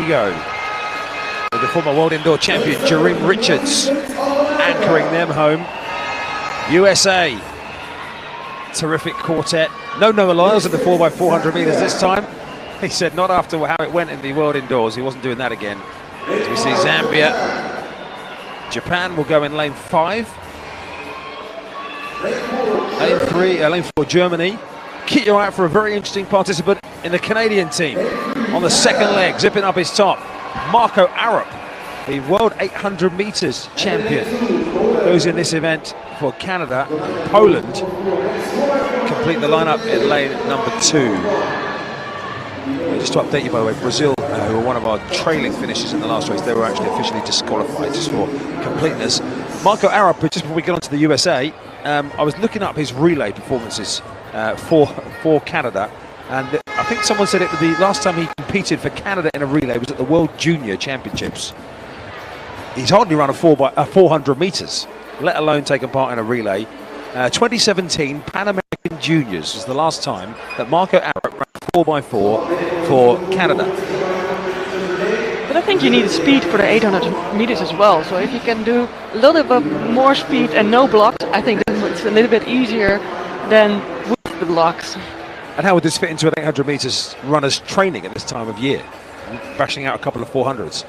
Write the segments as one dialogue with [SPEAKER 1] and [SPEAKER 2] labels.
[SPEAKER 1] Tobago, with the former world indoor champion Jareem Richards anchoring them home. USA, terrific quartet. No Noah Lyles in the 4x400 meters this time. He said not after how it went in the world indoors, he wasn't doing that again. As we see Zambia, Japan will go in lane 5. Lane 4 Germany. Keep your eye out for a very interesting participant in the Canadian team. On the second leg, zipping up his top, Marco Arop, the world 800 meters champion, goes in this event for Canada. Poland complete the lineup in lane number 2. Just to update you, by the way, Brazil, who were one of our trailing finishes in the last race, they were actually officially disqualified, just for completeness. Marco Arop, just before we get on to the USA, I was looking up his relay performances for Canada, and I think someone said it the last time he competed for Canada in a relay was at the World Junior Championships. He's hardly run a 400 meters, let alone taken part in a relay. 2017 Pan American Juniors was the last time that Marco Arop ran 4x4 for Canada.
[SPEAKER 2] But I think you need speed for the 800 meters as well. So if you can do a little bit more speed and no blocks, I think it's a little bit easier than with the blocks.
[SPEAKER 1] And how would this fit into an 800 meters runners training at this time of year? Bashing out a couple of 400s.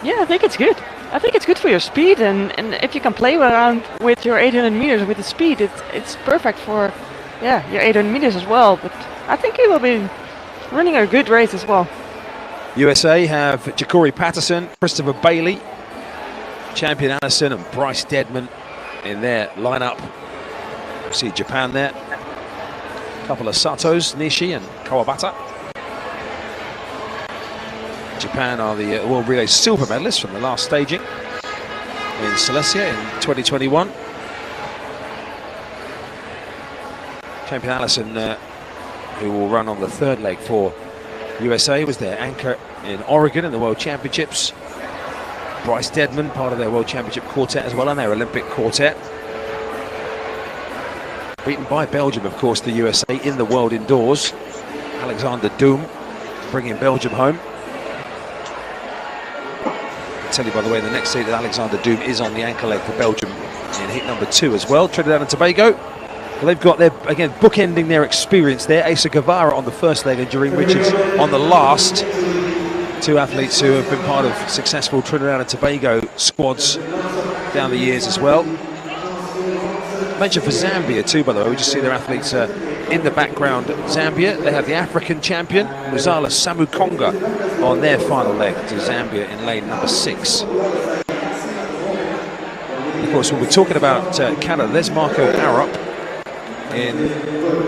[SPEAKER 2] Yeah, I think it's good. I think it's good for your speed, and if you can play around with your 800 meters with the speed, it's perfect for your 800 meters as well. But I think he will be running a good race as well.
[SPEAKER 1] USA have Ja'Cory Patterson, Christopher Bailey, Champion Allison and Bryce Deadman in their lineup. See Japan there. A couple of Satos, Nishi and Kawabata. Japan are the World Relay silver medalists from the last staging in Silesia in 2021. Champion Allison, who will run on the third leg for USA, was their anchor in Oregon in the World Championships. Bryce Deadman, part of their World Championship quartet as well, and their Olympic quartet. Beaten by Belgium, of course, the USA in the World Indoors. Alexander Doom bringing Belgium home. I'll tell you, by the way, in the next heat that Alexander Doom is on the anchor leg for Belgium in heat number 2 as well. Trinidad and Tobago. Well, they've got their, again, bookending their experience there. Asa Guevara on the first leg and Jareem Richards on the last. Two athletes who have been part of successful Trinidad and Tobago squads down the years as well. Mention for Zambia too, by the way. We just see their athletes in the background. Zambia, they have the African champion, Muzala Samukonga, on their final leg to Zambia in lane number 6. Of course, when we're talking about Canada, there's Marco Arop in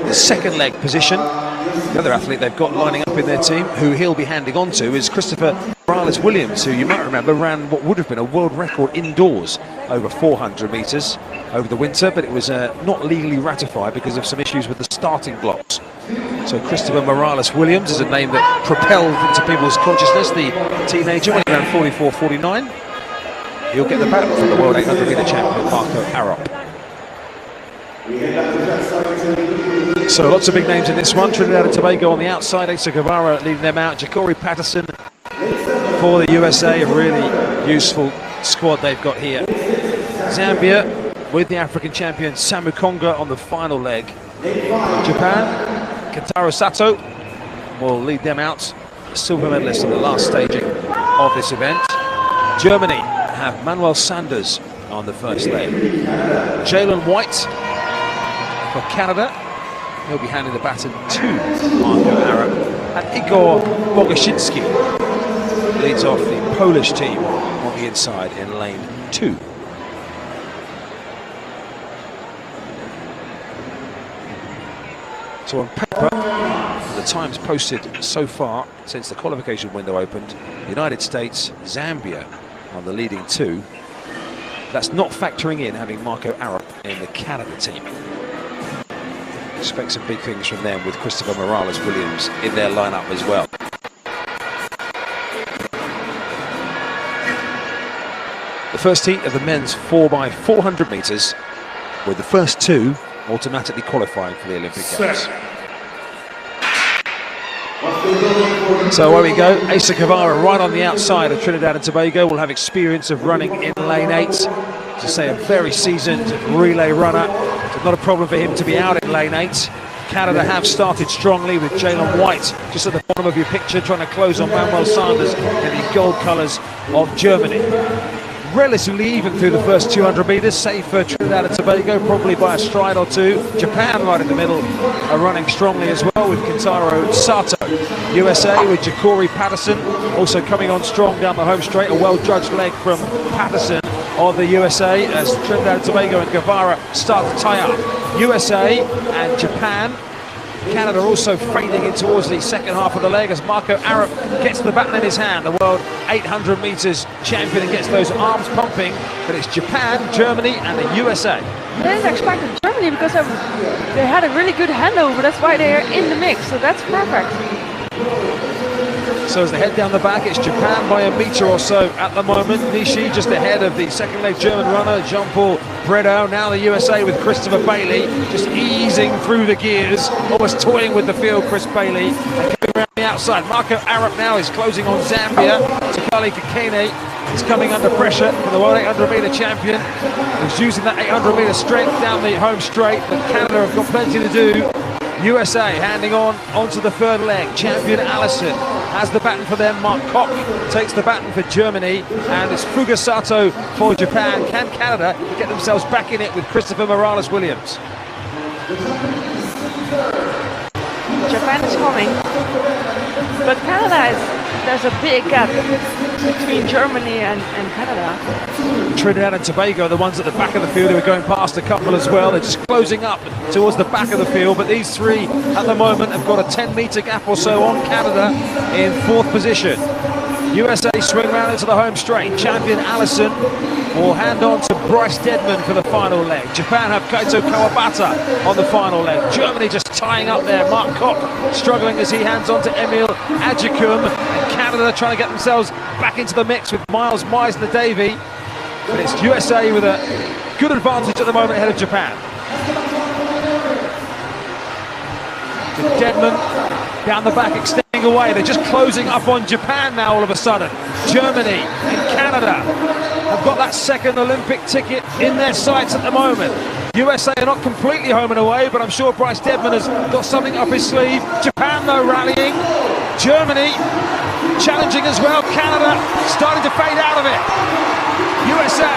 [SPEAKER 1] the second leg position. The other athlete they've got lining up in their team, who he'll be handing on to, is Christopher Morales-Williams, who you might remember ran what would have been a world record indoors over 400 meters over the winter, but it was not legally ratified because of some issues with the starting blocks. So Christopher Morales-Williams is a name that propelled into people's consciousness. The teenager, when he ran 44.49, he'll get the battle from the world 800 meter champion Marco Arop. So lots of big names in this one. Trinidad and Tobago on the outside, Asa Guevara leading them out. Ja'Cory Patterson for the USA, a really useful squad they've got here. Zambia with the African champion Samukonga on the final leg. Japan, Kentaro Sato will lead them out, the silver medalist in the last staging of this event. Germany have Manuel Sanders on the first leg. Jalen White for Canada, he'll be handing the baton to Marco Arop. And Igor Bogashinsky leads off the Polish team on the inside in lane 2. So on paper, the times posted so far since the qualification window opened, United States, Zambia are the leading 2. That's not factoring in having Marco Arop in the Canada team. Expect some big things from them with Christopher Morales-Williams in their lineup as well. The first heat of the men's 4x400 meters, with the first 2 automatically qualifying for the Olympic Games. So away we go. Asa Guevara right on the outside of Trinidad and Tobago will have experience of running in lane 8. To say a very seasoned relay runner. It's not a problem for him to be out in lane 8. Canada have started strongly with Jalen White just at the bottom of your picture, trying to close on Manuel Sanders in the gold colours of Germany. Relatively even through the first 200 metres, save for Trinidad and Tobago, probably by a stride or two. Japan right in the middle are running strongly as well with Kentaro Sato. USA with Jacori Patterson also coming on strong down the home straight. A well-judged leg from Patterson of the USA as Trinidad and Tobago and Guevara start to tie up. USA and Japan. Canada also fading in towards the second half of the leg as Marco Arop gets the baton in his hand, the world 800 metres champion, and gets those arms pumping. But it's Japan, Germany and the USA.
[SPEAKER 2] I didn't expect Germany because they had a really good handover. That's why they are in the mix, so that's perfect.
[SPEAKER 1] So as they head down the back, it's Japan by a metre or so at the moment. Nishi just ahead of the second leg German runner, Jean-Paul Bredow. Now the USA with Christopher Bailey just easing through the gears, almost toying with the field, Chris Bailey. And coming around the outside, Marco Arop now is closing on Zambia. Takali Kakene is coming under pressure for the world 800 metre champion. He's using that 800 metre strength down the home straight, but Canada have got plenty to do. USA handing on onto the third leg. Champion Allison has the baton for them. Mark Koch takes the baton for Germany, and it's Fuga Sato for Japan. Can Canada get themselves back in it with Christopher Morales-Williams?
[SPEAKER 2] Japan is coming, but there's a big gap between Germany and Canada.
[SPEAKER 1] Trinidad and Tobago are the ones at the back of the field who are going past a couple as well. They're just closing up towards the back of the field, but these three at the moment have got a 10-metre gap or so on Canada in fourth position. USA swing round into the home straight. Champion Allison will hand on to Bryce Deadman for the final leg. Japan have Kaito Kawabata on the final leg. Germany just tying up there. Mark Koch struggling as he hands on to Emil Adjikum. And Canada trying to get themselves back into the mix with Miles Meisner-Davy. But it's USA with a good advantage at the moment ahead of Japan. With Deadman down the back extending away. They're just closing up on Japan now all of a sudden. Germany and Canada have got that second Olympic ticket in their sights at the moment. USA are not completely home and away, but I'm sure Bryce Deadman has got something up his sleeve. Japan though rallying. Germany challenging as well. Canada starting to fade out of it. USA,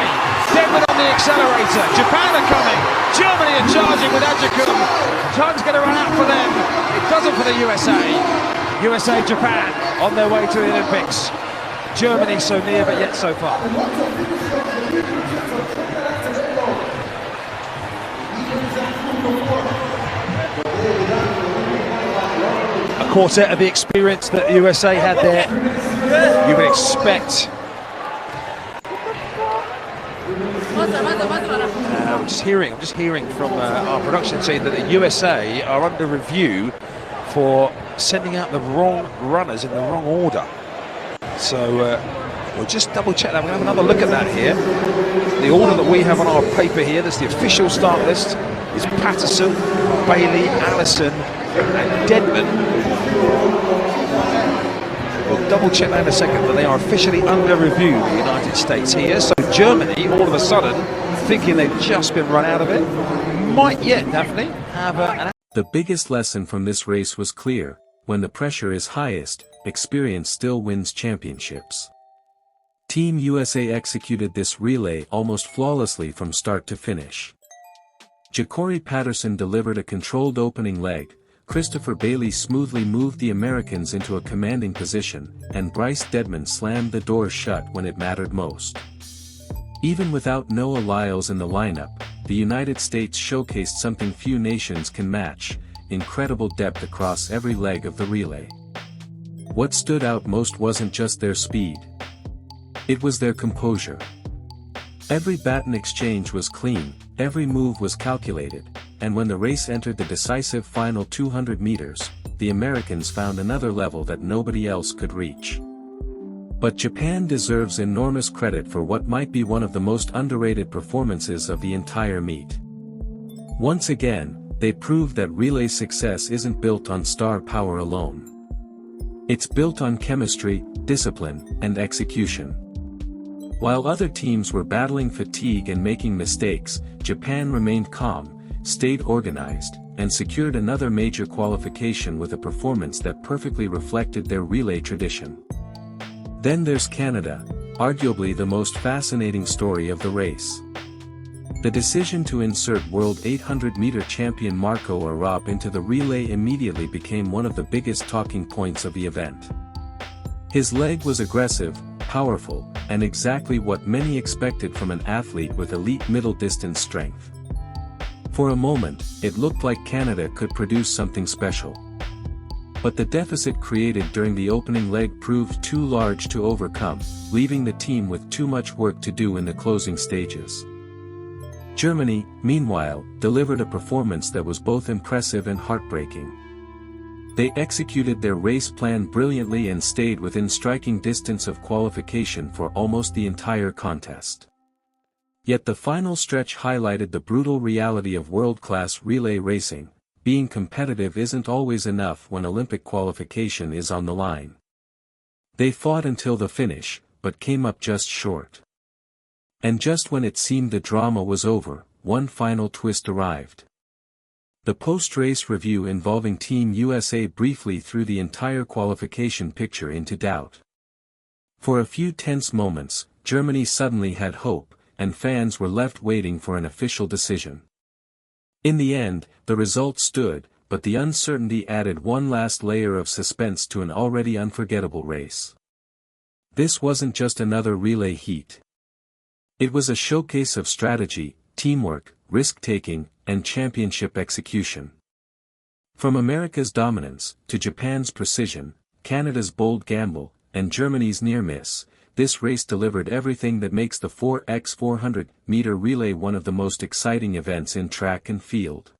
[SPEAKER 1] Deadman on the accelerator. Japan are coming. Germany are charging with Adjikum. Time's going to run out for them. It doesn't for the USA. USA, Japan on their way to the Olympics. Germany so near, but yet so far. A quartet of the experience that the USA had there. You would expect. I'm just hearing from our production team that the USA are under review for sending out the wrong runners in the wrong order. So we'll just double check that. We'll have another look at that here. The order that we have on our paper here, that's the official start list, is Patterson, Bailey, Allison and Deadman. We'll double check that in a second, but they are officially under review in the United States here. So Germany, all of a sudden, thinking they've just been run out of it, might yet, Daphne, have an...
[SPEAKER 3] The biggest lesson from this race was clear: when the pressure is highest, experience still wins championships. Team USA executed this relay almost flawlessly from start to finish. Jacori Patterson delivered a controlled opening leg, Christopher Bailey smoothly moved the Americans into a commanding position, and Bryce Deadman slammed the doors shut when it mattered most. Even without Noah Lyles in the lineup, the United States showcased something few nations can match: incredible depth across every leg of the relay. What stood out most wasn't just their speed. It was their composure. Every baton exchange was clean, every move was calculated, and when the race entered the decisive final 200 meters, the Americans found another level that nobody else could reach. But Japan deserves enormous credit for what might be one of the most underrated performances of the entire meet. Once again, they proved that relay success isn't built on star power alone. It's built on chemistry, discipline, and execution. While other teams were battling fatigue and making mistakes, Japan remained calm, stayed organized, and secured another major qualification with a performance that perfectly reflected their relay tradition. Then there's Canada, arguably the most fascinating story of the race. The decision to insert World 800-meter champion Marco Arop into the relay immediately became one of the biggest talking points of the event. His leg was aggressive, powerful, and exactly what many expected from an athlete with elite middle-distance strength. For a moment, it looked like Canada could produce something special. But the deficit created during the opening leg proved too large to overcome, leaving the team with too much work to do in the closing stages. Germany, meanwhile, delivered a performance that was both impressive and heartbreaking. They executed their race plan brilliantly and stayed within striking distance of qualification for almost the entire contest. Yet the final stretch highlighted the brutal reality of world-class relay racing. Being competitive isn't always enough when Olympic qualification is on the line. They fought until the finish, but came up just short. And just when it seemed the drama was over, one final twist arrived. The post-race review involving Team USA briefly threw the entire qualification picture into doubt. For a few tense moments, Germany suddenly had hope, and fans were left waiting for an official decision. In the end, the result stood, but the uncertainty added one last layer of suspense to an already unforgettable race. This wasn't just another relay heat. It was a showcase of strategy, teamwork, risk-taking, and championship execution. From America's dominance, to Japan's precision, Canada's bold gamble, and Germany's near-miss, this race delivered everything that makes the 4x400-meter relay one of the most exciting events in track and field.